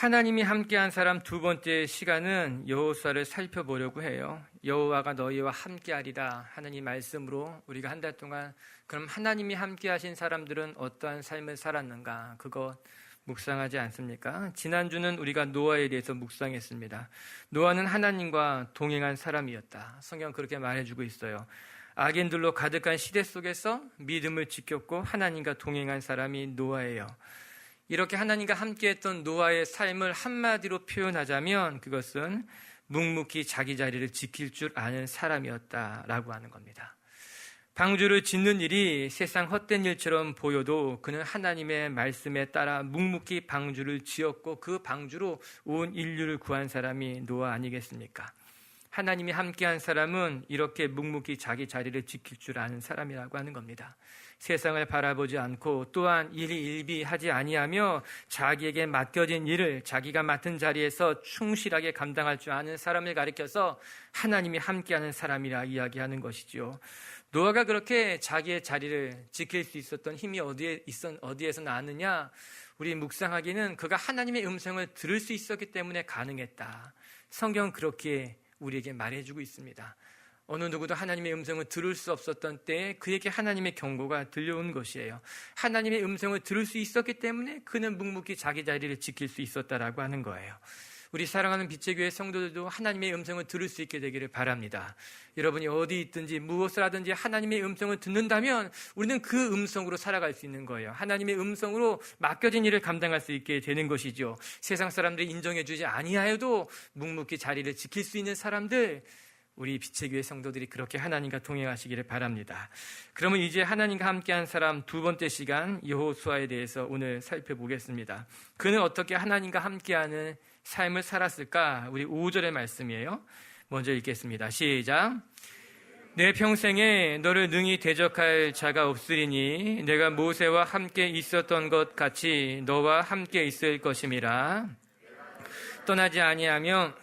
하나님이 함께한 사람 두 번째 시간은 여호수아를 살펴보려고 해요. 여호와가 너희와 함께하리라 하나님 말씀으로 우리가 한 달 동안 그럼 하나님이 함께하신 사람들은 어떠한 삶을 살았는가 그것 묵상하지 않습니까? 지난주는 우리가 노아에 대해서 묵상했습니다. 노아는 하나님과 동행한 사람이었다. 성경 그렇게 말해주고 있어요. 악인들로 가득한 시대 속에서 믿음을 지켰고 하나님과 동행한 사람이 노아예요. 이렇게 하나님과 함께했던 노아의 삶을 한마디로 표현하자면 그것은 묵묵히 자기 자리를 지킬 줄 아는 사람이었다라고 하는 겁니다. 방주를 짓는 일이 세상 헛된 일처럼 보여도 그는 하나님의 말씀에 따라 묵묵히 방주를 지었고 그 방주로 온 인류를 구한 사람이 노아 아니겠습니까? 하나님이 함께한 사람은 이렇게 묵묵히 자기 자리를 지킬 줄 아는 사람이라고 하는 겁니다. 세상을 바라보지 않고 또한 일희일비하지 아니하며 자기에게 맡겨진 일을 자기가 맡은 자리에서 충실하게 감당할 줄 아는 사람을 가리켜서 하나님이 함께하는 사람이라 이야기하는 것이지요. 노아가 그렇게 자기의 자리를 지킬 수 있었던 힘이 어디에서 나느냐? 우리 묵상하기는 그가 하나님의 음성을 들을 수 있었기 때문에 가능했다. 성경은 그렇게 우리에게 말해주고 있습니다. 어느 누구도 하나님의 음성을 들을 수 없었던 때에 그에게 하나님의 경고가 들려온 것이에요. 하나님의 음성을 들을 수 있었기 때문에 그는 묵묵히 자기 자리를 지킬 수 있었다라고 하는 거예요. 우리 사랑하는 빛의 교회 성도들도 하나님의 음성을 들을 수 있게 되기를 바랍니다. 여러분이 어디 있든지 무엇을 하든지 하나님의 음성을 듣는다면 우리는 그 음성으로 살아갈 수 있는 거예요. 하나님의 음성으로 맡겨진 일을 감당할 수 있게 되는 것이죠. 세상 사람들이 인정해 주지 아니하여도 묵묵히 자리를 지킬 수 있는 사람들, 우리 빛의 교회 성도들이 그렇게 하나님과 동행하시기를 바랍니다. 그러면 이제 하나님과 함께한 사람 두 번째 시간 여호수아에 대해서 오늘 살펴보겠습니다. 그는 어떻게 하나님과 함께하는 삶을 살았을까? 우리 5절의 말씀이에요. 먼저 읽겠습니다. 시작. 내 평생에 너를 능히 대적할 자가 없으리니 내가 모세와 함께 있었던 것 같이 너와 함께 있을 것임이라. 떠나지 아니하며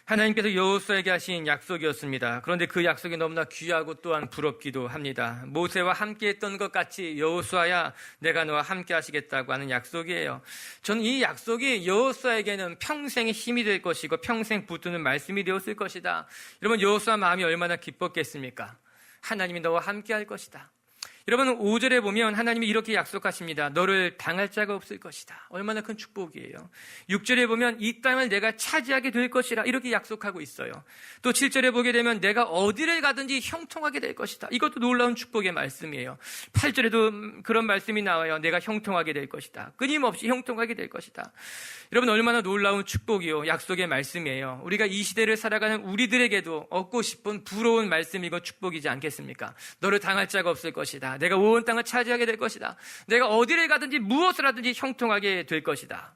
하나님께서 여호수아에게 하신 약속이었습니다. 그런데 그 약속이 너무나 귀하고 또한 부럽기도 합니다. 모세와 함께했던 것 같이 여호수아야 내가 너와 함께 하시겠다고 하는 약속이에요. 저는 이 약속이 여호수아에게는 평생의 힘이 될 것이고 평생 붙드는 말씀이 되었을 것이다. 여러분 여호수아 마음이 얼마나 기뻤겠습니까? 하나님이 너와 함께 할 것이다. 여러분 5절에 보면 하나님이 이렇게 약속하십니다. 너를 당할 자가 없을 것이다. 얼마나 큰 축복이에요. 6절에 보면 이 땅을 내가 차지하게 될 것이라 이렇게 약속하고 있어요. 또 7절에 보게 되면 내가 어디를 가든지 형통하게 될 것이다. 이것도 놀라운 축복의 말씀이에요. 8절에도 그런 말씀이 나와요. 내가 형통하게 될 것이다. 끊임없이 형통하게 될 것이다. 여러분 얼마나 놀라운 축복이요 약속의 말씀이에요. 우리가 이 시대를 살아가는 우리들에게도 얻고 싶은 부러운 말씀이고 축복이지 않겠습니까? 너를 당할 자가 없을 것이다. 내가 온 땅을 차지하게 될 것이다. 내가 어디를 가든지 무엇을 하든지 형통하게 될 것이다.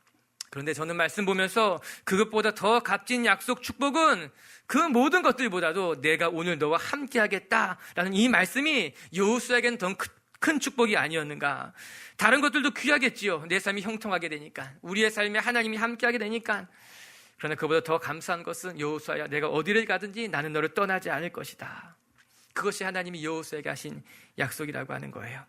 그런데 저는 말씀 보면서 그것보다 더 값진 약속 축복은 그 모든 것들보다도 내가 오늘 너와 함께 하겠다라는 이 말씀이 여호수아에게는 더 큰 축복이 아니었는가. 다른 것들도 귀하겠지요. 내 삶이 형통하게 되니까, 우리의 삶에 하나님이 함께하게 되니까. 그러나 그보다 더 감사한 것은 여호수아야 내가 어디를 가든지 나는 너를 떠나지 않을 것이다. 그것이 하나님이 여호수아에게 하신 약속이라고 하는 거예요.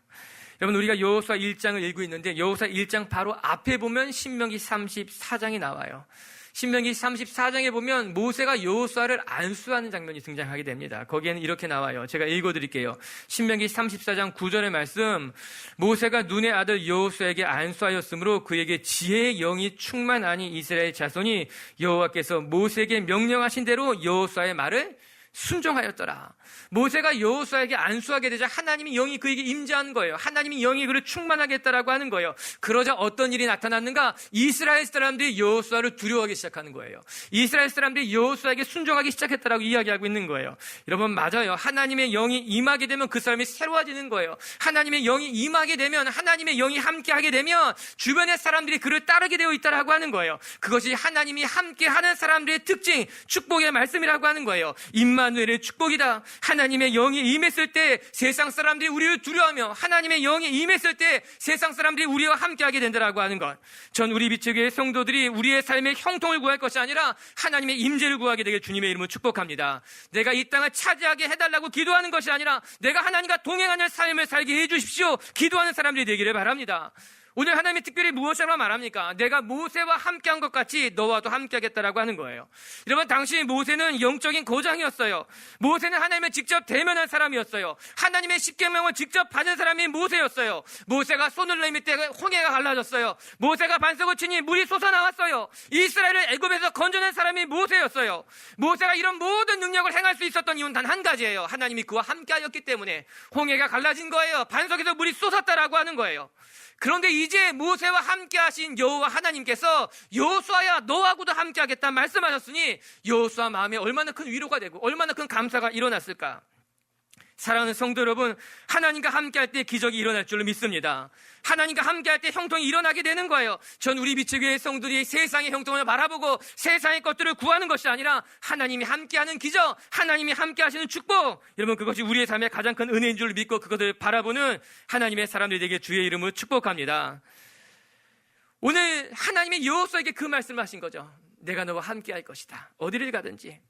여러분 우리가 여호수아 1장을 읽고 있는데 여호수아 1장 바로 앞에 보면 신명기 34장이 나와요. 신명기 34장에 보면 모세가 여호수아를 안수하는 장면이 등장하게 됩니다. 거기에는 이렇게 나와요. 제가 읽어드릴게요. 신명기 34장 9절의 말씀. 모세가 눈의 아들 여호수아에게 안수하였으므로 그에게 지혜의 영이 충만하니 이스라엘 자손이 여호와께서 모세에게 명령하신 대로 여호수아의 말을 순종하였더라. 모세가 여호수아에게 안수하게 되자 하나님이 영이 그에게 임재한 거예요. 하나님이 영이 그를 충만하게 했다라고 하는 거예요. 그러자 어떤 일이 나타났는가? 이스라엘 사람들이 여호수아를 두려워하기 시작하는 거예요. 이스라엘 사람들이 여호수아에게 순종하기 시작했다라고 이야기하고 있는 거예요. 여러분 맞아요. 하나님의 영이 임하게 되면 그 사람이 새로워지는 거예요. 하나님의 영이 임하게 되면, 하나님의 영이 함께하게 되면 주변의 사람들이 그를 따르게 되어 있다라고 하는 거예요. 그것이 하나님이 함께하는 사람들의 특징, 축복의 말씀이라고 하는 거예요. 임마누엘의 축복이다. 하나님의 영이 임했을 때 세상 사람들이 우리를 두려워하며 하나님의 영이 임했을 때 세상 사람들이 우리와 함께하게 된다라고 하는 것. 전 우리 비치교회 성도들이 우리의 삶의 형통을 구할 것이 아니라 하나님의 임재를 구하게 되길 주님의 이름으로 축복합니다. 내가 이 땅을 차지하게 해달라고 기도하는 것이 아니라 내가 하나님과 동행하는 삶을 살게 해주십시오. 기도하는 사람들이 되기를 바랍니다. 오늘 하나님이 특별히 무엇이라고 말합니까? 내가 모세와 함께한 것 같이 너와도 함께하겠다라고 하는 거예요. 여러분, 당시 모세는 영적인 거장이었어요. 모세는 하나님을 직접 대면한 사람이었어요. 하나님의 십계명을 직접 받은 사람이 모세였어요. 모세가 손을 내밀 때 홍해가 갈라졌어요. 모세가 반석을 치니 물이 솟아나왔어요. 이스라엘을 애굽에서 건져낸 사람이 모세였어요. 모세가 이런 모든 능력을 행할 수 있었던 이유는 단 한 가지예요. 하나님이 그와 함께하였기 때문에 홍해가 갈라진 거예요. 반석에서 물이 솟았다라고 하는 거예요. 그런데 이제 모세와 함께 하신 여호와 하나님께서 여호수아야 너하고도 함께 하겠다 말씀하셨으니 여호수아 마음에 얼마나 큰 위로가 되고 얼마나 큰 감사가 일어났을까. 사랑하는 성도 여러분, 하나님과 함께 할 때 기적이 일어날 줄로 믿습니다. 하나님과 함께 할 때 형통이 일어나게 되는 거예요. 전 우리 비치교회 성도들이 세상의 형통을 바라보고 세상의 것들을 구하는 것이 아니라 하나님이 함께하는 기적, 하나님이 함께 하시는 축복, 여러분 그것이 우리의 삶의 가장 큰 은혜인 줄 믿고 그것을 바라보는 하나님의 사람들이 되게 주의 이름으로 축복합니다. 오늘 하나님의 여호수아에게 그 말씀을 하신 거죠. 내가 너와 함께 할 것이다. 어디를 가든지.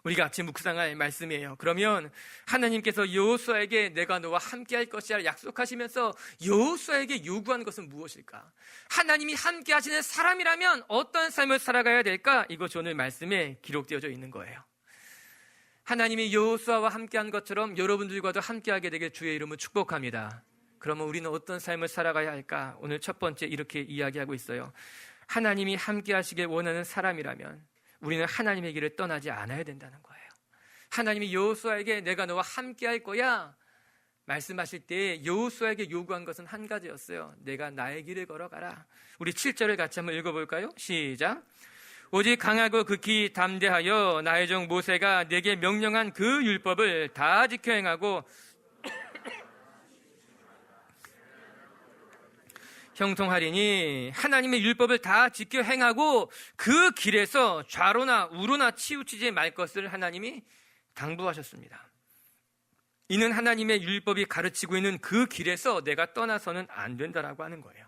우리가 아침 묵상할 말씀이에요. 그러면 하나님께서 여호수아에게 내가 너와 함께할 것이라 약속하시면서 여호수아에게 요구하는 것은 무엇일까? 하나님이 함께 하시는 사람이라면 어떤 삶을 살아가야 될까? 이것이 오늘 말씀에 기록되어져 있는 거예요. 하나님이 여호수아와 함께한 것처럼 여러분들과도 함께하게 되길 주의 이름으로 축복합니다. 그러면 우리는 어떤 삶을 살아가야 할까? 오늘 첫 번째 이렇게 이야기하고 있어요. 하나님이 함께하시길 원하는 사람이라면 우리는 하나님의 길을 떠나지 않아야 된다는 거예요. 하나님이 여호수아에게 내가 너와 함께 할 거야 말씀하실 때 여호수아에게 요구한 것은 한 가지였어요. 내가 나의 길을 걸어가라. 우리 7절을 같이 한번 읽어볼까요? 시작. 오직 강하고 극히 담대하여 나의 종 모세가 내게 명령한 그 율법을 다 지켜 행하고 형통하리니 하나님의 율법을 다 지켜 행하고 그 길에서 좌로나 우로나 치우치지 말 것을 하나님이 당부하셨습니다. 이는 하나님의 율법이 가르치고 있는 그 길에서 내가 떠나서는 안 된다라고 하는 거예요.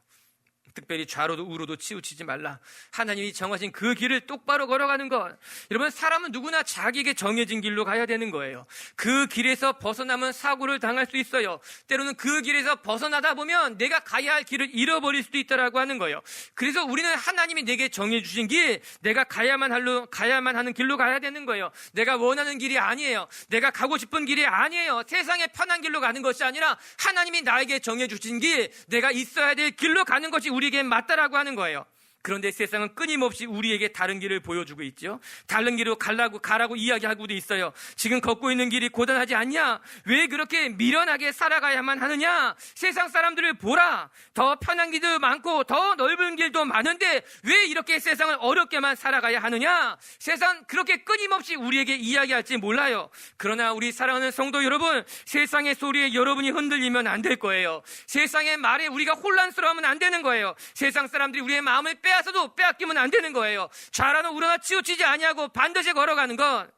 특별히 좌로도 우로도 치우치지 말라. 하나님이 정하신 그 길을 똑바로 걸어가는 것. 여러분, 사람은 누구나 자기에게 정해진 길로 가야 되는 거예요. 그 길에서 벗어나면 사고를 당할 수 있어요. 때로는 그 길에서 벗어나다 보면 내가 가야 할 길을 잃어버릴 수도 있다라고 하는 거예요. 그래서 우리는 하나님이 내게 정해주신 길, 내가 가야만 하는 길로 가야 되는 거예요. 내가 원하는 길이 아니에요. 내가 가고 싶은 길이 아니에요. 세상의 편한 길로 가는 것이 아니라 하나님이 나에게 정해주신 길, 내가 있어야 될 길로 가는 것이 우리에게 맞다라고 하는 거예요. 그런데 세상은 끊임없이 우리에게 다른 길을 보여주고 있죠. 다른 길로 가라고 이야기하고도 있어요. 지금 걷고 있는 길이 고단하지 않냐? 왜 그렇게 미련하게 살아가야만 하느냐? 세상 사람들을 보라. 더 편한 길도 많고 더 넓은 길도 많은데 왜 이렇게 세상을 어렵게만 살아가야 하느냐? 세상 그렇게 끊임없이 우리에게 이야기할지 몰라요. 그러나 우리 사랑하는 성도 여러분, 세상의 소리에 여러분이 흔들리면 안 될 거예요. 세상의 말에 우리가 혼란스러우면 안 되는 거예요. 세상 사람들이 우리의 마음을 빼앗아도 빼앗기면 안 되는 거예요. 좌로나 우로나 치우치지 아니하고 반드시 걸어가는 것.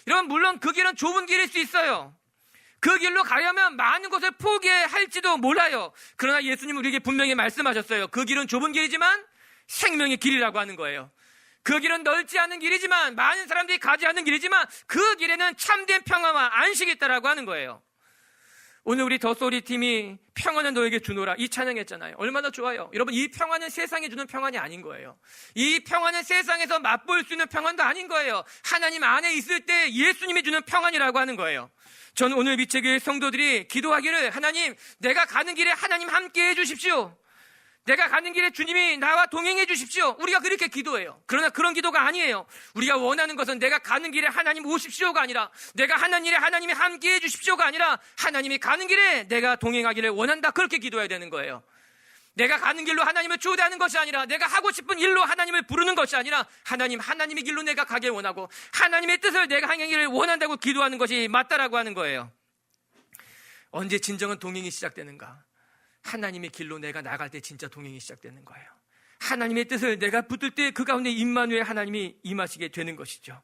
여러분, 물론 그 길은 좁은 길일 수 있어요. 그 길로 가려면 많은 것을 포기할지도 몰라요. 그러나 예수님은 우리에게 분명히 말씀하셨어요. 그 길은 좁은 길이지만 생명의 길이라고 하는 거예요. 그 길은 넓지 않은 길이지만, 많은 사람들이 가지 않는 길이지만 그 길에는 참된 평화와 안식이 있다라고 하는 거예요. 오늘 우리 더소리 팀이 평안은 너에게 주노라 이 찬양했잖아요. 얼마나 좋아요. 여러분, 이 평안은 세상에 주는 평안이 아닌 거예요. 이 평안은 세상에서 맛볼 수 있는 평안도 아닌 거예요. 하나님 안에 있을 때 예수님이 주는 평안이라고 하는 거예요. 저는 오늘 미체교회 성도들이 기도하기를, 하나님, 내가 가는 길에 하나님 함께 해주십시오. 내가 가는 길에 주님이 나와 동행해 주십시오. 우리가 그렇게 기도해요. 그러나 그런 기도가 아니에요. 우리가 원하는 것은 내가 가는 길에 하나님 오십시오가 아니라, 내가 하는 일에 하나님이 함께 해 주십시오가 아니라, 하나님이 가는 길에 내가 동행하기를 원한다, 그렇게 기도해야 되는 거예요. 내가 가는 길로 하나님을 초대하는 것이 아니라, 내가 하고 싶은 일로 하나님을 부르는 것이 아니라, 하나님의 길로 내가 가길 원하고 하나님의 뜻을 내가 행하기를 원한다고 기도하는 것이 맞다라고 하는 거예요. 언제 진정한 동행이 시작되는가? 하나님의 길로 내가 나갈 때 진짜 동행이 시작되는 거예요. 하나님의 뜻을 내가 붙들 때 그 가운데 임마누엘 하나님이 임하시게 되는 것이죠.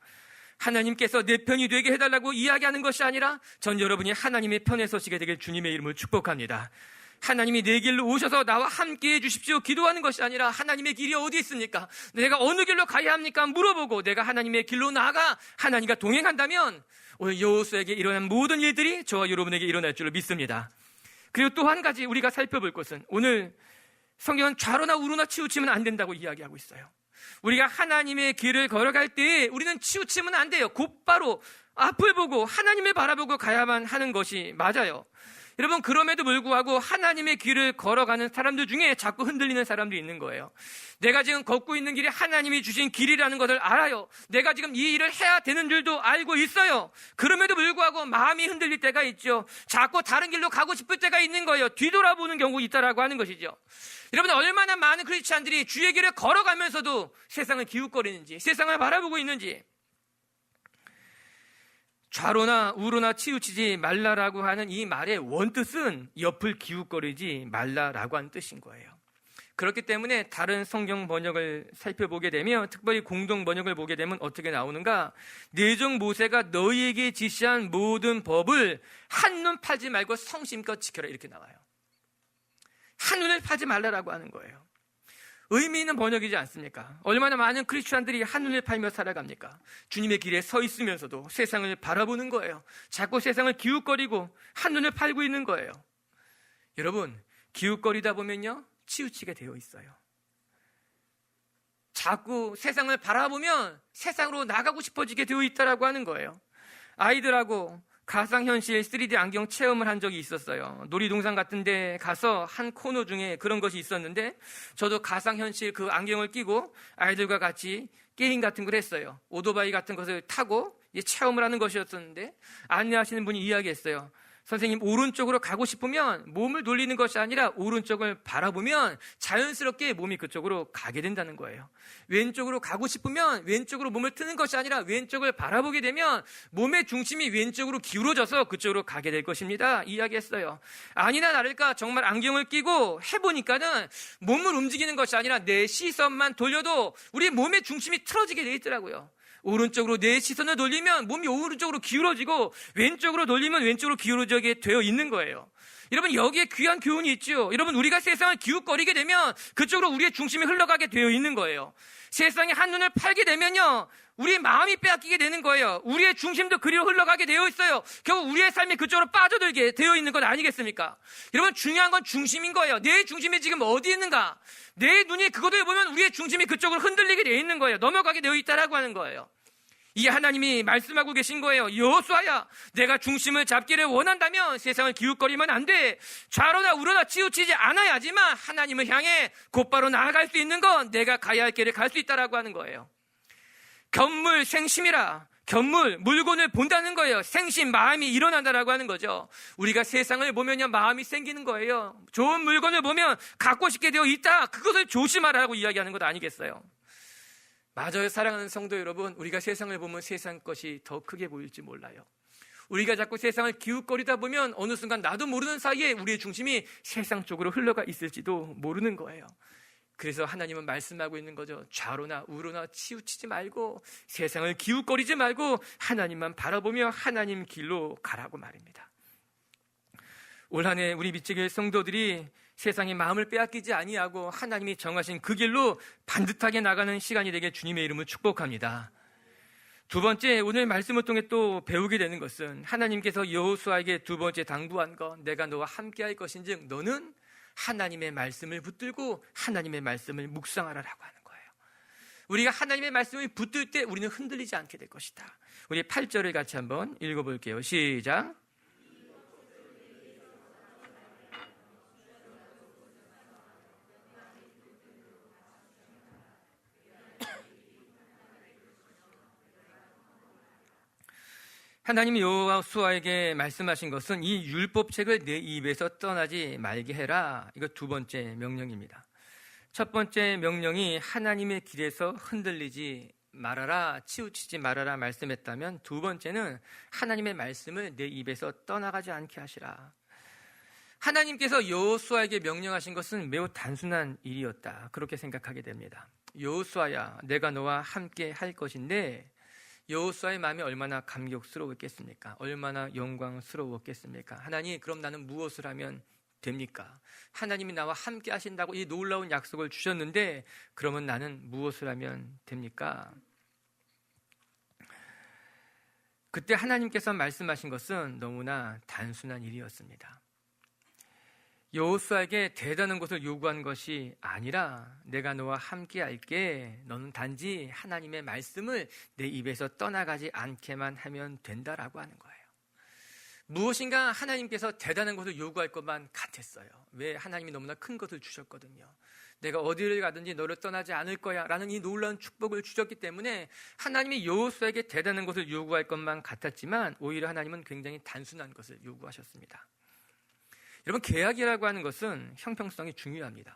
하나님께서 내 편이 되게 해달라고 이야기하는 것이 아니라 전 여러분이 하나님의 편에 서시게 되길 주님의 이름으로 축복합니다. 하나님이 내 길로 오셔서 나와 함께해 주십시오 기도하는 것이 아니라 하나님의 길이 어디 있습니까? 내가 어느 길로 가야 합니까? 물어보고 내가 하나님의 길로 나아가 하나님과 동행한다면 오늘 여호수아에게 일어난 모든 일들이 저와 여러분에게 일어날 줄로 믿습니다. 그리고 또 한 가지 우리가 살펴볼 것은 오늘 성경은 좌로나 우로나 치우치면 안 된다고 이야기하고 있어요. 우리가 하나님의 길을 걸어갈 때 우리는 치우치면 안 돼요. 곧바로 앞을 보고 하나님을 바라보고 가야만 하는 것이 맞아요. 여러분, 그럼에도 불구하고 하나님의 길을 걸어가는 사람들 중에 자꾸 흔들리는 사람도 있는 거예요. 내가 지금 걷고 있는 길이 하나님이 주신 길이라는 것을 알아요. 내가 지금 이 일을 해야 되는 줄도 알고 있어요. 그럼에도 불구하고 마음이 흔들릴 때가 있죠. 자꾸 다른 길로 가고 싶을 때가 있는 거예요. 뒤돌아보는 경우가 있다라고 하는 것이죠. 여러분, 얼마나 많은 크리스찬들이 주의 길을 걸어가면서도 세상을 기웃거리는지, 세상을 바라보고 있는지. 좌로나 우로나 치우치지 말라라고 하는 이 말의 원뜻은 옆을 기웃거리지 말라라고 하는 뜻인 거예요. 그렇기 때문에 다른 성경 번역을 살펴보게 되면, 특별히 공동 번역을 보게 되면 어떻게 나오는가? 내종 모세가 너희에게 지시한 모든 법을 한눈 팔지 말고 성심껏 지켜라, 이렇게 나와요. 한눈을 팔지 말라라고 하는 거예요. 의미 있는 번역이지 않습니까? 얼마나 많은 크리스찬들이 한눈을 팔며 살아갑니까? 주님의 길에 서 있으면서도 세상을 바라보는 거예요. 자꾸 세상을 기웃거리고 한눈을 팔고 있는 거예요. 여러분, 기웃거리다 보면요, 치우치게 되어 있어요. 자꾸 세상을 바라보면 세상으로 나가고 싶어지게 되어 있다라고 하는 거예요. 아이들하고 가상현실 3D 안경 체험을 한 적이 있었어요. 놀이동산 같은 데 가서 한 코너 중에 그런 것이 있었는데, 저도 가상현실 그 안경을 끼고 아이들과 같이 게임 같은 걸 했어요. 오토바이 같은 것을 타고 체험을 하는 것이었었는데, 안내하시는 분이 이야기했어요. 선생님, 오른쪽으로 가고 싶으면 몸을 돌리는 것이 아니라 오른쪽을 바라보면 자연스럽게 몸이 그쪽으로 가게 된다는 거예요. 왼쪽으로 가고 싶으면 왼쪽으로 몸을 트는 것이 아니라 왼쪽을 바라보게 되면 몸의 중심이 왼쪽으로 기울어져서 그쪽으로 가게 될 것입니다, 이야기했어요. 아니나 다를까 정말 안경을 끼고 해보니까는 몸을 움직이는 것이 아니라 내 시선만 돌려도 우리 몸의 중심이 틀어지게 돼 있더라고요. 오른쪽으로 내 시선을 돌리면 몸이 오른쪽으로 기울어지고, 왼쪽으로 돌리면 왼쪽으로 기울어지게 되어 있는 거예요. 여러분, 여기에 귀한 교훈이 있죠. 여러분, 우리가 세상을 기웃거리게 되면 그쪽으로 우리의 중심이 흘러가게 되어 있는 거예요. 세상에 한눈을 팔게 되면요, 우리의 마음이 빼앗기게 되는 거예요. 우리의 중심도 그리로 흘러가게 되어 있어요. 결국 우리의 삶이 그쪽으로 빠져들게 되어 있는 것 아니겠습니까? 여러분, 중요한 건 중심인 거예요. 내 중심이 지금 어디 있는가? 내 눈이 그것을 보면 우리의 중심이 그쪽으로 흔들리게 되어 있는 거예요. 넘어가게 되어 있다라고 하는 거예요. 이 하나님이 말씀하고 계신 거예요. 여호수아야, 내가 중심을 잡기를 원한다면 세상을 기웃거리면 안 돼. 좌로나 우로나 치우치지 않아야지만 하나님을 향해 곧바로 나아갈 수 있는 건 내가 가야 할 길을 갈 수 있다라고 하는 거예요. 견물 생심이라. 견물, 물건을 본다는 거예요. 생심, 마음이 일어난다라고 하는 거죠. 우리가 세상을 보면요, 마음이 생기는 거예요. 좋은 물건을 보면 갖고 싶게 되어 있다. 그것을 조심하라고 이야기하는 것 아니겠어요? 맞아요, 사랑하는 성도 여러분. 우리가 세상을 보면 세상 것이 더 크게 보일지 몰라요. 우리가 자꾸 세상을 기웃거리다 보면 어느 순간 나도 모르는 사이에 우리의 중심이 세상 쪽으로 흘러가 있을지도 모르는 거예요. 그래서 하나님은 말씀하고 있는 거죠. 좌로나 우로나 치우치지 말고 세상을 기웃거리지 말고 하나님만 바라보며 하나님 길로 가라고 말입니다. 올 한 해 우리 미치교회 성도들이 세상의 마음을 빼앗기지 아니하고 하나님이 정하신 그 길로 반듯하게 나가는 시간이 되게 주님의 이름을 축복합니다. 두 번째, 오늘 말씀을 통해 또 배우게 되는 것은 하나님께서 여호수아에게 두 번째 당부한 것, 내가 너와 함께 할 것인즉 너는 하나님의 말씀을 붙들고 하나님의 말씀을 묵상하라라고 하는 거예요. 우리가 하나님의 말씀을 붙들 때 우리는 흔들리지 않게 될 것이다. 우리 8절을 같이 한번 읽어볼게요. 시작. 하나님이 여호수아에게 말씀하신 것은 이 율법책을 내 입에서 떠나지 말게 해라. 이거 두 번째 명령입니다. 첫 번째 명령이 하나님의 길에서 흔들리지 말아라, 치우치지 말아라 말씀했다면, 두 번째는 하나님의 말씀을 내 입에서 떠나가지 않게 하시라. 하나님께서 여호수아에게 명령하신 것은 매우 단순한 일이었다, 그렇게 생각하게 됩니다. 여호수아야, 내가 너와 함께 할 것인데 여호수아의 마음이 얼마나 감격스러웠겠습니까? 얼마나 영광스러웠겠습니까? 하나님, 그럼 나는 무엇을 하면 됩니까? 하나님이 나와 함께 하신다고 이 놀라운 약속을 주셨는데 그러면 나는 무엇을 하면 됩니까? 그때 하나님께서 말씀하신 것은 너무나 단순한 일이었습니다. 여호수아에게 대단한 것을 요구한 것이 아니라 내가 너와 함께 할게, 너는 단지 하나님의 말씀을 내 입에서 떠나가지 않게만 하면 된다라고 하는 거예요. 무엇인가 하나님께서 대단한 것을 요구할 것만 같았어요. 왜? 하나님이 너무나 큰 것을 주셨거든요. 내가 어디를 가든지 너를 떠나지 않을 거야 라는 이 놀라운 축복을 주셨기 때문에 하나님이 여호수아에게 대단한 것을 요구할 것만 같았지만 오히려 하나님은 굉장히 단순한 것을 요구하셨습니다. 여러분, 계약이라고 하는 것은 형평성이 중요합니다.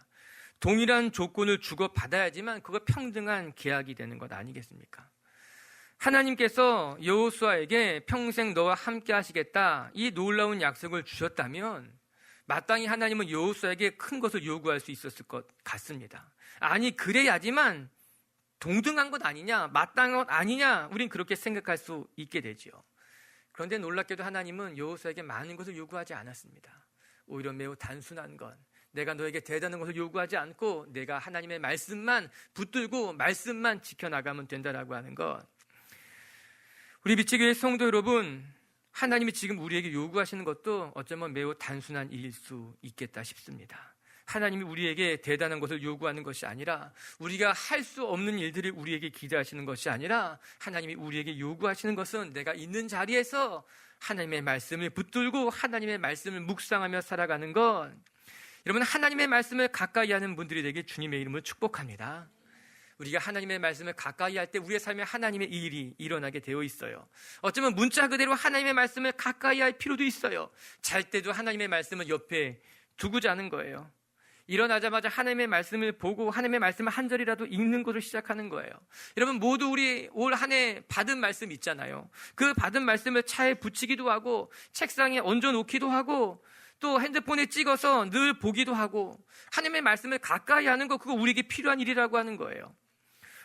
동일한 조건을 주고받아야지만 그거 평등한 계약이 되는 것 아니겠습니까? 하나님께서 여호수아에게 평생 너와 함께 하시겠다, 이 놀라운 약속을 주셨다면 마땅히 하나님은 여호수아에게 큰 것을 요구할 수 있었을 것 같습니다. 아니, 그래야지만 동등한 것 아니냐, 마땅한 것 아니냐, 우린 그렇게 생각할 수 있게 되지요. 그런데 놀랍게도 하나님은 여호수아에게 많은 것을 요구하지 않았습니다. 오히려 매우 단순한 것, 내가 너에게 대단한 것을 요구하지 않고 내가 하나님의 말씀만 붙들고 말씀만 지켜나가면 된다라고 하는 것. 우리 미치교회 성도 여러분, 하나님이 지금 우리에게 요구하시는 것도 어쩌면 매우 단순한 일일 수 있겠다 싶습니다. 하나님이 우리에게 대단한 것을 요구하는 것이 아니라, 우리가 할 수 없는 일들을 우리에게 기대하시는 것이 아니라, 하나님이 우리에게 요구하시는 것은 내가 있는 자리에서 하나님의 말씀을 붙들고 하나님의 말씀을 묵상하며 살아가는 것. 여러분, 하나님의 말씀을 가까이 하는 분들이 되게 주님의 이름으로 축복합니다. 우리가 하나님의 말씀을 가까이 할 때 우리의 삶에 하나님의 일이 일어나게 되어 있어요. 어쩌면 문자 그대로 하나님의 말씀을 가까이 할 필요도 있어요. 잘 때도 하나님의 말씀을 옆에 두고 자는 거예요. 일어나자마자 하나님의 말씀을 보고 하나님의 말씀을 한 절이라도 읽는 것을 시작하는 거예요. 여러분, 모두 우리 올 한 해 받은 말씀 있잖아요. 그 받은 말씀을 차에 붙이기도 하고 책상에 얹어놓기도 하고 또 핸드폰에 찍어서 늘 보기도 하고, 하나님의 말씀을 가까이 하는 거, 그거 우리에게 필요한 일이라고 하는 거예요.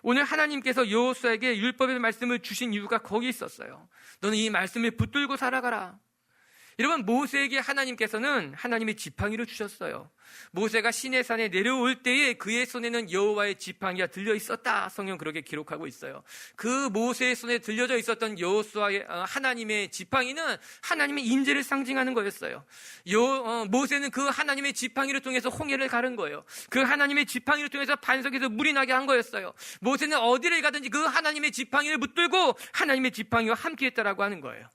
오늘 하나님께서 여호수아에게 율법의 말씀을 주신 이유가 거기 있었어요. 너는 이 말씀을 붙들고 살아가라. 여러분, 모세에게 하나님께서는 하나님의 지팡이를 주셨어요. 모세가 시내산에 내려올 때에 그의 손에는 여호와의 지팡이가 들려 있었다. 성경 그렇게 기록하고 있어요. 그 모세의 손에 들려져 있었던 여호수아의 하나님의 지팡이는 하나님의 인재를 상징하는 거였어요. 모세는 그 하나님의 지팡이를 통해서 홍해를 가른 거예요. 그 하나님의 지팡이를 통해서 반석에서 물이 나게 한 거였어요. 모세는 어디를 가든지 그 하나님의 지팡이를 붙들고 하나님의 지팡이와 함께했다라고 하는 거예요.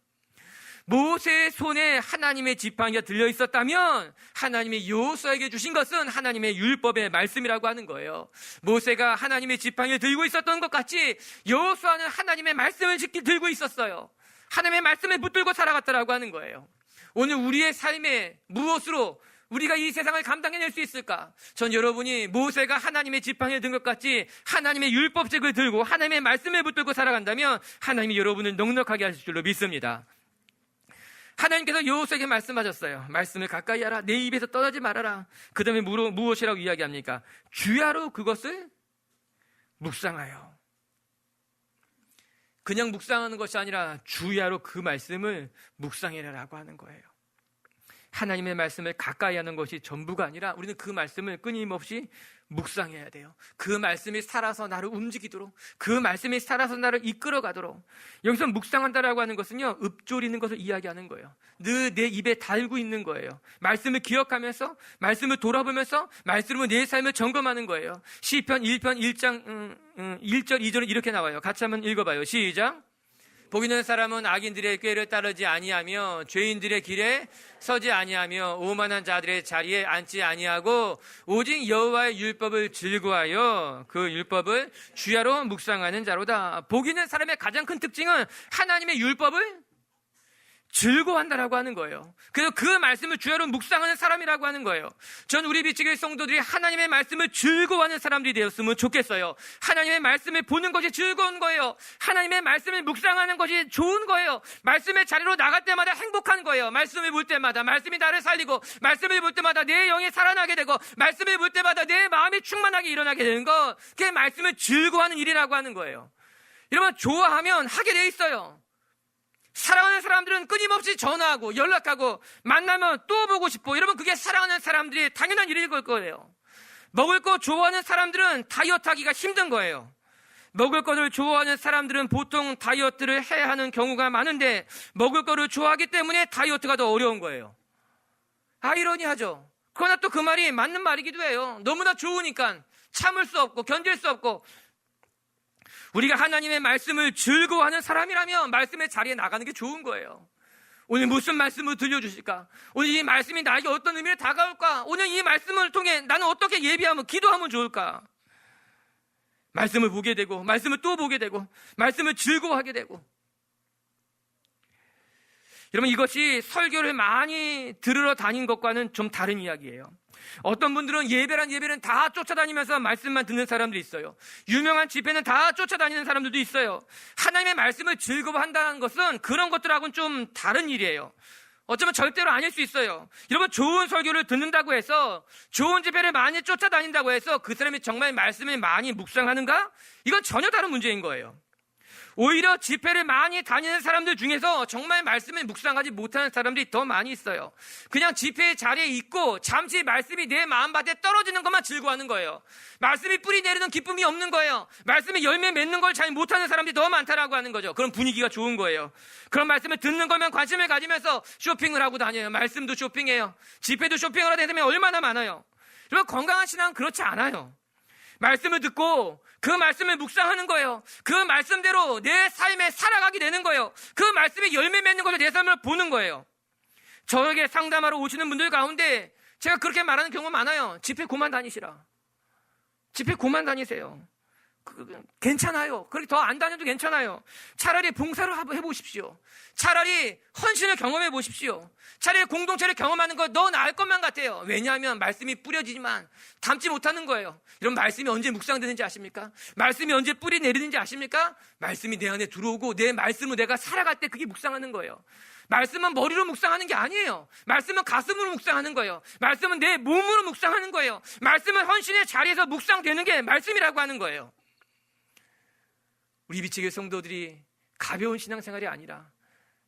모세의 손에 하나님의 지팡이가 들려 있었다면 하나님이 여호수아에게 주신 것은 하나님의 율법의 말씀이라고 하는 거예요. 모세가 하나님의 지팡이를 들고 있었던 것 같이 여호수아는 하나님의 말씀을 들고 있었어요. 하나님의 말씀을 붙들고 살아갔다라고 하는 거예요. 오늘 우리의 삶에 무엇으로 우리가 이 세상을 감당해낼 수 있을까? 전 여러분이 모세가 하나님의 지팡이를 든 것 같이 하나님의 율법책을 들고 하나님의 말씀을 붙들고 살아간다면 하나님이 여러분을 넉넉하게 하실 줄로 믿습니다. 하나님께서 여호수아에게 말씀하셨어요. 말씀을 가까이 하라. 내 입에서 떠나지 말아라. 그 다음에 무엇이라고 이야기합니까? 주야로 그것을 묵상하여. 그냥 묵상하는 것이 아니라 주야로 그 말씀을 묵상해라라고 하는 거예요. 하나님의 말씀을 가까이 하는 것이 전부가 아니라 우리는 그 말씀을 끊임없이 묵상해야 돼요. 그 말씀이 살아서 나를 움직이도록, 그 말씀이 살아서 나를 이끌어가도록. 여기서 묵상한다라고 하는 것은요, 읊조리는 것을 이야기하는 거예요. 늘 내 입에 달고 있는 거예요. 말씀을 기억하면서, 말씀을 돌아보면서, 말씀으로 내 삶을 점검하는 거예요. 시편 1편 1장 1절 2절은 이렇게 나와요. 같이 한번 읽어봐요. 시작. 복 있는 사람은 악인들의 꾀를 따르지 아니하며 죄인들의 길에 서지 아니하며 오만한 자들의 자리에 앉지 아니하고 오직 여호와의 율법을 즐거워하여 그 율법을 주야로 묵상하는 자로다. 복 있는 사람의 가장 큰 특징은 하나님의 율법을 즐거워한다라고 하는 거예요. 그래서 그 말씀을 주야로 묵상하는 사람이라고 하는 거예요. 전 우리 비치교회 성도들이 하나님의 말씀을 즐거워하는 사람들이 되었으면 좋겠어요. 하나님의 말씀을 보는 것이 즐거운 거예요. 하나님의 말씀을 묵상하는 것이 좋은 거예요. 말씀의 자리로 나갈 때마다 행복한 거예요. 말씀을 볼 때마다 말씀이 나를 살리고, 말씀을 볼 때마다 내 영이 살아나게 되고, 말씀을 볼 때마다 내 마음이 충만하게 일어나게 되는 것, 그게 말씀을 즐거워하는 일이라고 하는 거예요. 여러분, 좋아하면 하게 돼 있어요. 사랑하는 사람들은 끊임없이 전화하고 연락하고 만나면 또 보고 싶고, 여러분, 그게 사랑하는 사람들이 당연한 일일 거예요. 먹을 거 좋아하는 사람들은 다이어트 하기가 힘든 거예요. 먹을 것을 좋아하는 사람들은 보통 다이어트를 해야 하는 경우가 많은데, 먹을 거를 좋아하기 때문에 다이어트가 더 어려운 거예요. 아이러니하죠. 그러나 또 그 말이 맞는 말이기도 해요. 너무나 좋으니까 참을 수 없고 견딜 수 없고, 우리가 하나님의 말씀을 즐거워하는 사람이라면 말씀의 자리에 나가는 게 좋은 거예요. 오늘 무슨 말씀을 들려주실까? 오늘 이 말씀이 나에게 어떤 의미로 다가올까? 오늘 이 말씀을 통해 나는 어떻게 예비하면, 기도하면 좋을까? 말씀을 보게 되고, 말씀을 또 보게 되고, 말씀을 즐거워하게 되고. 여러분, 이것이 설교를 많이 들으러 다닌 것과는 좀 다른 이야기예요. 어떤 분들은 예배는 다 쫓아다니면서 말씀만 듣는 사람들이 있어요. 유명한 집회는 다 쫓아다니는 사람들도 있어요. 하나님의 말씀을 즐거워한다는 것은 그런 것들하고는 좀 다른 일이에요. 어쩌면 절대로 아닐 수 있어요. 여러분, 좋은 설교를 듣는다고 해서, 좋은 집회를 많이 쫓아다닌다고 해서 그 사람이 정말 말씀을 많이 묵상하는가? 이건 전혀 다른 문제인 거예요. 오히려 집회를 많이 다니는 사람들 중에서 정말 말씀을 묵상하지 못하는 사람들이 더 많이 있어요. 그냥 집회의 자리에 있고 잠시 말씀이 내 마음밭에 떨어지는 것만 즐거워하는 거예요. 말씀이 뿌리 내리는 기쁨이 없는 거예요. 말씀이 열매 맺는 걸 잘 못하는 사람들이 더 많다라고 하는 거죠. 그런 분위기가 좋은 거예요. 그런 말씀을 듣는 거면 관심을 가지면서 쇼핑을 하고 다녀요. 말씀도 쇼핑해요. 집회도 쇼핑을 하다 보면 얼마나 많아요. 여러분, 건강한 신앙은 그렇지 않아요. 말씀을 듣고 그 말씀을 묵상하는 거예요. 그 말씀대로 내 삶에 살아가게 되는 거예요. 그 말씀이 열매 맺는 것을 내 삶을 보는 거예요. 저에게 상담하러 오시는 분들 가운데 제가 그렇게 말하는 경우가 많아요. 집회 그만 다니시라. 집회 그만 다니세요. 괜찮아요. 그렇게 더 안 다녀도 괜찮아요. 차라리 봉사를 해보십시오. 차라리 헌신을 경험해 보십시오. 차라리 공동체를 경험하는 거 더 나을 것만 같아요. 왜냐하면 말씀이 뿌려지지만 담지 못하는 거예요. 이런 말씀이 언제 묵상되는지 아십니까? 말씀이 언제 뿌리 내리는지 아십니까? 말씀이 내 안에 들어오고 내 말씀을 내가 살아갈 때 그게 묵상하는 거예요. 말씀은 머리로 묵상하는 게 아니에요. 말씀은 가슴으로 묵상하는 거예요. 말씀은 내 몸으로 묵상하는 거예요. 말씀은 헌신의 자리에서 묵상되는 게 말씀이라고 하는 거예요. 우리 비치교회 성도들이 가벼운 신앙생활이 아니라,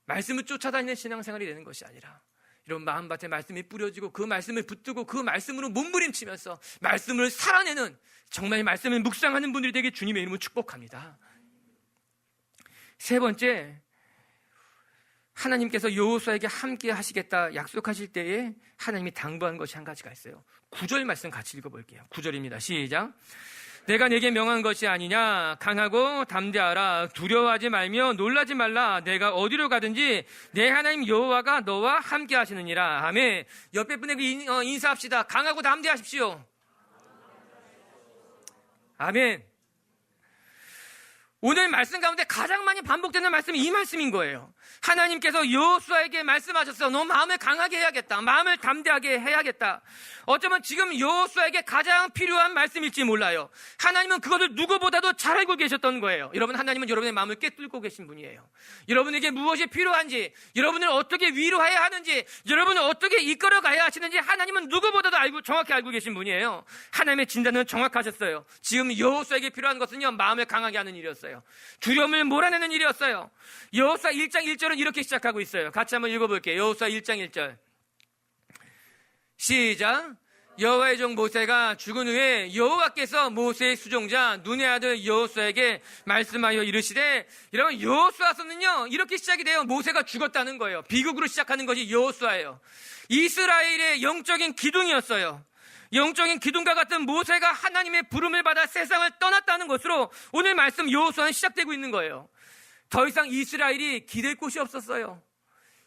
말씀을 쫓아다니는 신앙생활이 되는 것이 아니라, 이런 마음밭에 말씀이 뿌려지고 그 말씀을 붙들고 그 말씀으로 몸부림치면서 말씀을 살아내는, 정말 말씀을 묵상하는 분들이 되게 주님의 이름으로 축복합니다. 세 번째, 하나님께서 여호수아에게 함께 하시겠다 약속하실 때에 하나님이 당부한 것이 한 가지가 있어요. 9절 말씀 같이 읽어볼게요. 9절입니다. 시작. 내가 내게 명한 것이 아니냐. 강하고 담대하라. 두려워하지 말며 놀라지 말라. 내가 어디로 가든지 내 하나님 여호와가 너와 함께 하시느니라. 아멘. 옆에 분에게 인사합시다. 강하고 담대하십시오. 아멘. 오늘 말씀 가운데 가장 많이 반복되는 말씀이 이 말씀인 거예요. 하나님께서 여호수아에게 말씀하셨어. 너 마음을 강하게 해야겠다. 마음을 담대하게 해야겠다. 어쩌면 지금 여호수아에게 가장 필요한 말씀일지 몰라요. 하나님은 그것을 누구보다도 잘 알고 계셨던 거예요. 여러분, 하나님은 여러분의 마음을 꿰뚫고 계신 분이에요. 여러분에게 무엇이 필요한지, 여러분을 어떻게 위로해야 하는지, 여러분을 어떻게 이끌어가야 하시는지 하나님은 누구보다도 정확히 알고 계신 분이에요. 하나님의 진단은 정확하셨어요. 지금 여호수아에게 필요한 것은요, 마음을 강하게 하는 일이었어요. 두려움을 몰아내는 일이었어요. 여호수아 1장 1절은 이렇게 시작하고 있어요. 같이 한번 읽어볼게요. 여호수아 1장 1절 시작. 여호와의 종 모세가 죽은 후에 여호와께서 모세의 수종자 눈의 아들 여호수아에게 말씀하여 이르시되, 여러분, 여호수아서는요 이렇게 시작이 돼요. 모세가 죽었다는 거예요. 비극으로 시작하는 것이 여호수아예요. 이스라엘의 영적인 기둥이었어요. 영적인 기둥과 같은 모세가 하나님의 부름을 받아 세상을 떠났다는 것으로 오늘 말씀 여호수아는 시작되고 있는 거예요. 더 이상 이스라엘이 기댈 곳이 없었어요.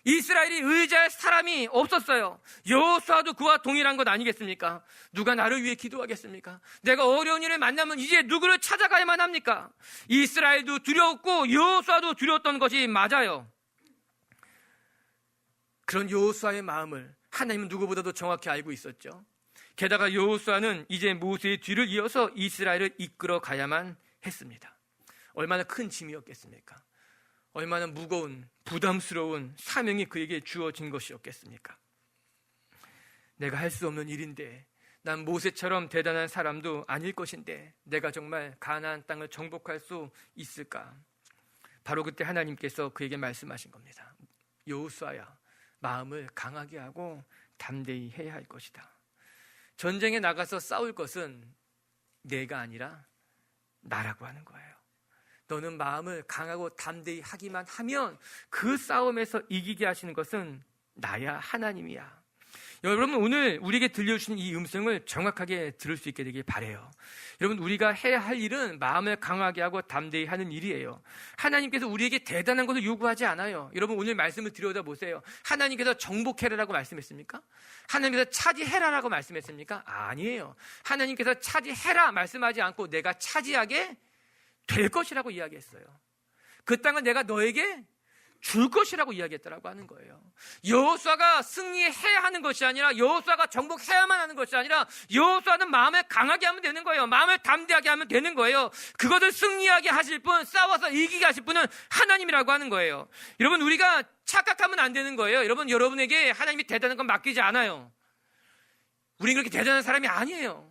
이스라엘이 의지할 사람이 없었어요. 여호수아도 그와 동일한 것 아니겠습니까? 누가 나를 위해 기도하겠습니까? 내가 어려운 일을 만나면 이제 누구를 찾아가야만 합니까? 이스라엘도 두려웠고 여호수아도 두려웠던 것이 맞아요. 그런 여호수아의 마음을 하나님은 누구보다도 정확히 알고 있었죠. 게다가 여호수아는 이제 모세의 뒤를 이어서 이스라엘을 이끌어 가야만 했습니다. 얼마나 큰 짐이었겠습니까? 얼마나 무거운, 부담스러운 사명이 그에게 주어진 것이었겠습니까? 내가 할 수 없는 일인데, 난 모세처럼 대단한 사람도 아닐 것인데 내가 정말 가나안 땅을 정복할 수 있을까? 바로 그때 하나님께서 그에게 말씀하신 겁니다. 여호수아야, 마음을 강하게 하고 담대히 해야 할 것이다. 전쟁에 나가서 싸울 것은 내가 아니라 나라고 하는 거예요. 너는 마음을 강하고 담대히 하기만 하면 그 싸움에서 이기게 하시는 것은 나야, 하나님이야. 여러분, 오늘 우리에게 들려주신 이 음성을 정확하게 들을 수 있게 되길 바라요. 여러분, 우리가 해야 할 일은 마음을 강하게 하고 담대히 하는 일이에요. 하나님께서 우리에게 대단한 것을 요구하지 않아요. 여러분, 오늘 말씀을 들여다보세요. 하나님께서 정복해라라고 말씀했습니까? 하나님께서 차지해라라고 말씀했습니까? 아니에요. 하나님께서 차지해라 말씀하지 않고 내가 차지하게 될 것이라고 이야기했어요. 그 땅은 내가 너에게 줄 것이라고 이야기했다라고 하는 거예요. 여호수아가 승리해야 하는 것이 아니라, 여호수아가 정복해야만 하는 것이 아니라, 여호수아는 마음을 강하게 하면 되는 거예요. 마음을 담대하게 하면 되는 거예요. 그것을 승리하게 하실 분, 싸워서 이기게 하실 분은 하나님이라고 하는 거예요. 여러분, 우리가 착각하면 안 되는 거예요. 여러분에게 하나님이 대단한 건 맡기지 않아요. 우린 그렇게 대단한 사람이 아니에요.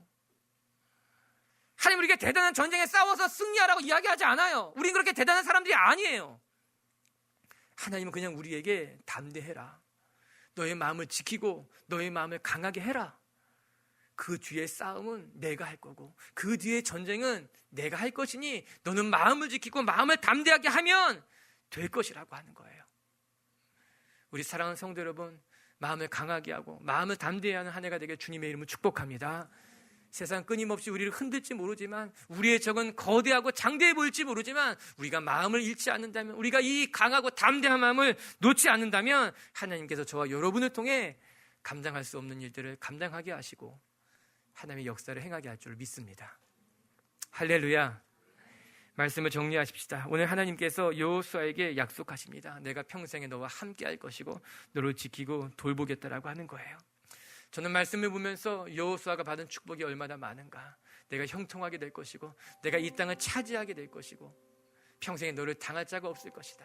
하나님 우리에게 대단한 전쟁에 싸워서 승리하라고 이야기하지 않아요. 우린 그렇게 대단한 사람들이 아니에요. 하나님은 그냥 우리에게 담대해라, 너의 마음을 지키고 너의 마음을 강하게 해라, 그 뒤에 싸움은 내가 할 거고 그 뒤에 전쟁은 내가 할 것이니 너는 마음을 지키고 마음을 담대하게 하면 될 것이라고 하는 거예요. 우리 사랑하는 성도 여러분, 마음을 강하게 하고 마음을 담대히 하는 한 해가 되게 주님의 이름을 축복합니다. 세상 끊임없이 우리를 흔들지 모르지만, 우리의 적은 거대하고 장대해 보일지 모르지만, 우리가 마음을 잃지 않는다면, 우리가 이 강하고 담대한 마음을 놓지 않는다면 하나님께서 저와 여러분을 통해 감당할 수 없는 일들을 감당하게 하시고 하나님의 역사를 행하게 할 줄 믿습니다. 할렐루야. 말씀을 정리하십시다. 오늘 하나님께서 여호수아에게 약속하십니다. 내가 평생에 너와 함께 할 것이고 너를 지키고 돌보겠다라고 하는 거예요. 저는 말씀을 보면서 여호수아가 받은 축복이 얼마나 많은가. 내가 형통하게 될 것이고 내가 이 땅을 차지하게 될 것이고 평생에 너를 당할 자가 없을 것이다.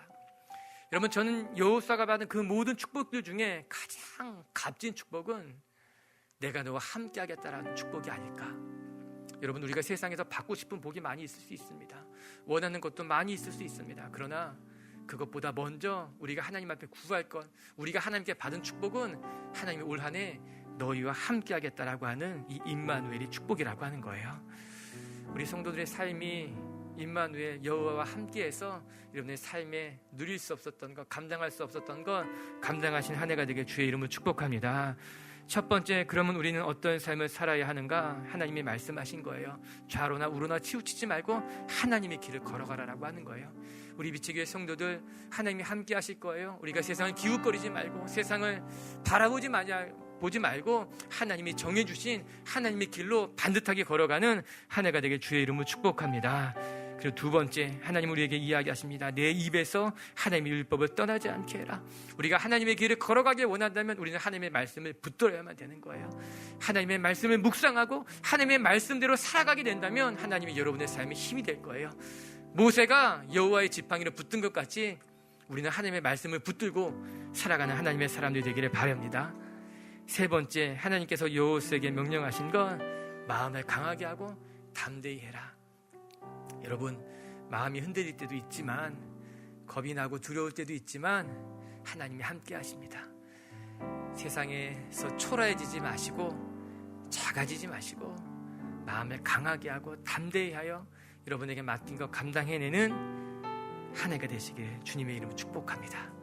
여러분, 저는 여호수아가 받은 그 모든 축복들 중에 가장 값진 축복은 내가 너와 함께 하겠다라는 축복이 아닐까. 여러분, 우리가 세상에서 받고 싶은 복이 많이 있을 수 있습니다. 원하는 것도 많이 있을 수 있습니다. 그러나 그것보다 먼저 우리가 하나님 앞에 구할 것, 우리가 하나님께 받은 축복은 하나님이 올 한 해 너희와 함께 하겠다라고 하는 이 임마누엘이 축복이라고 하는 거예요. 우리 성도들의 삶이 임마누엘, 여호와와 함께해서 여러분의 삶에 누릴 수 없었던 것, 감당할 수 없었던 것 감당하신 한 해가 되게 주의 이름을 축복합니다. 첫 번째, 그러면 우리는 어떤 삶을 살아야 하는가? 하나님이 말씀하신 거예요. 좌로나 우로나 치우치지 말고 하나님의 길을 걸어가라라고 하는 거예요. 우리 비치교회 성도들, 하나님이 함께 하실 거예요. 우리가 세상을 기웃거리지 말고 세상을 보지 말고 하나님이 정해주신 하나님의 길로 반듯하게 걸어가는 한 해가 되게 주의 이름을 축복합니다. 그리고 두 번째, 하나님 우리에게 이야기하십니다. 내 입에서 하나님의 율법을 떠나지 않게 해라. 우리가 하나님의 길을 걸어가길 원한다면 우리는 하나님의 말씀을 붙들어야만 되는 거예요. 하나님의 말씀을 묵상하고 하나님의 말씀대로 살아가게 된다면 하나님이 여러분의 삶에 힘이 될 거예요. 모세가 여호와의 지팡이를 붙든 것 같이 우리는 하나님의 말씀을 붙들고 살아가는 하나님의 사람들이 되기를 바랍니다. 세 번째, 하나님께서 여호수아에게 명령하신 건 마음을 강하게 하고 담대히 해라. 여러분, 마음이 흔들릴 때도 있지만, 겁이 나고 두려울 때도 있지만 하나님이 함께 하십니다. 세상에서 초라해지지 마시고 작아지지 마시고 마음을 강하게 하고 담대히 하여 여러분에게 맡긴 것 감당해내는 한 해가 되시길 주님의 이름으로 축복합니다.